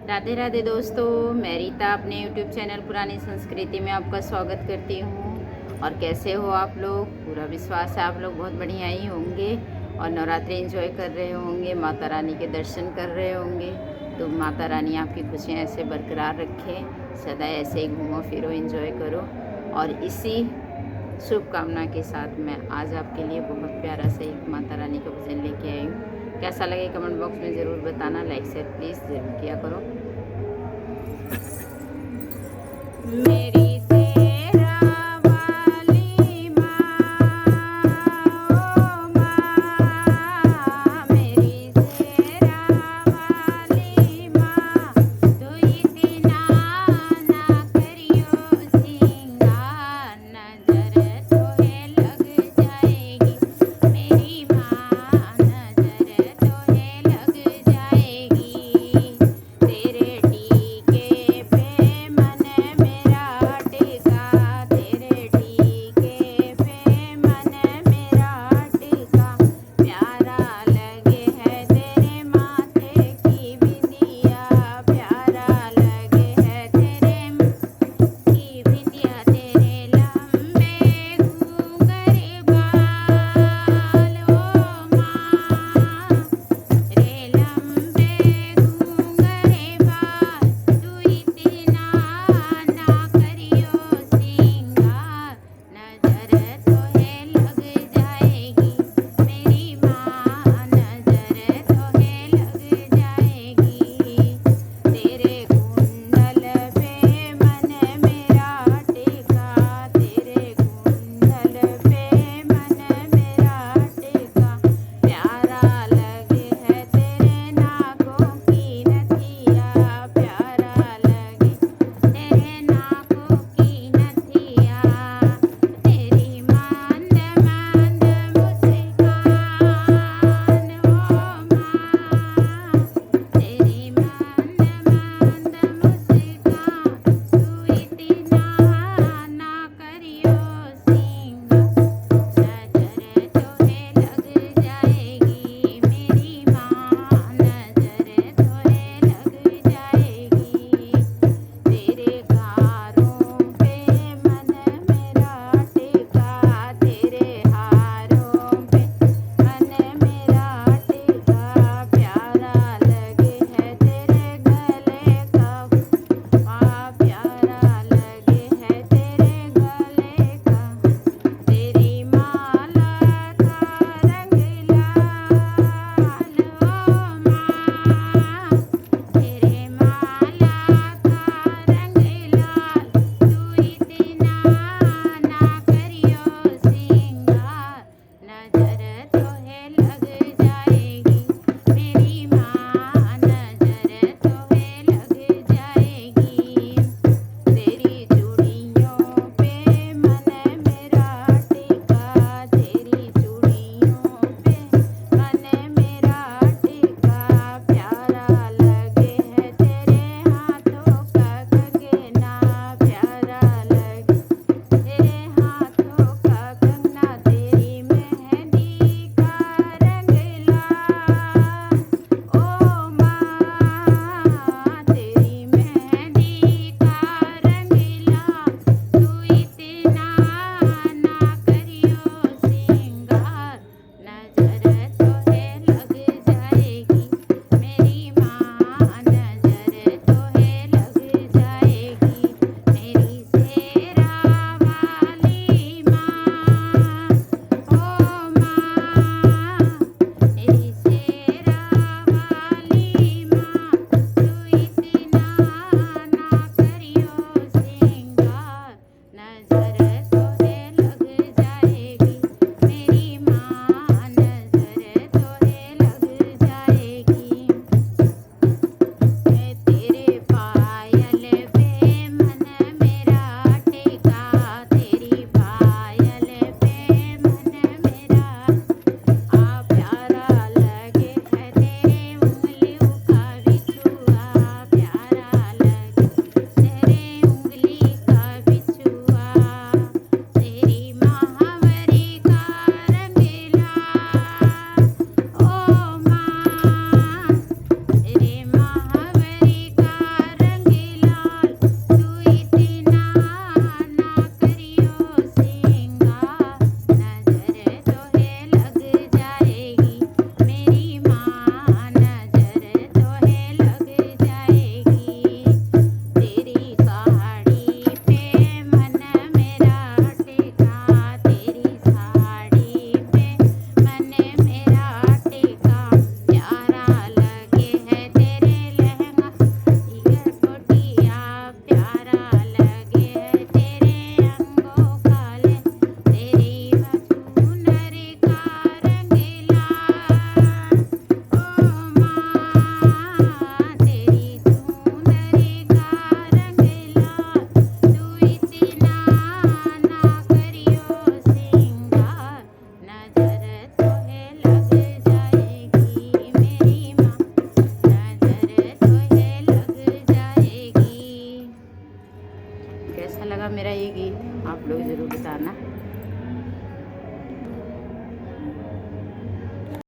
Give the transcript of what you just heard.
राधे राधे दोस्तों, मैं रीता अपने यूट्यूब चैनल पुरानी संस्कृति में आपका स्वागत करती हूँ। और कैसे हो आप लोग? पूरा विश्वास है आप लोग बहुत बढ़िया ही होंगे और नवरात्रि एंजॉय कर रहे होंगे, माता रानी के दर्शन कर रहे होंगे। तो माता रानी आपकी खुशियाँ ऐसे बरकरार रखें, सदा ऐसे ही घूमो फिरो एंजॉय करो। और इसी शुभकामना के साथ मैं आज आपके लिए बहुत प्यारा सा एक माता रानी का भजन लेके आई हूँ। कैसा लगे कमेंट बॉक्स में ज़रूर बताना, लाइक शेयर प्लीज़ ज़रूर किया करो। मेरी मेरा ये गीत? आप लोग ज़रूर बताना।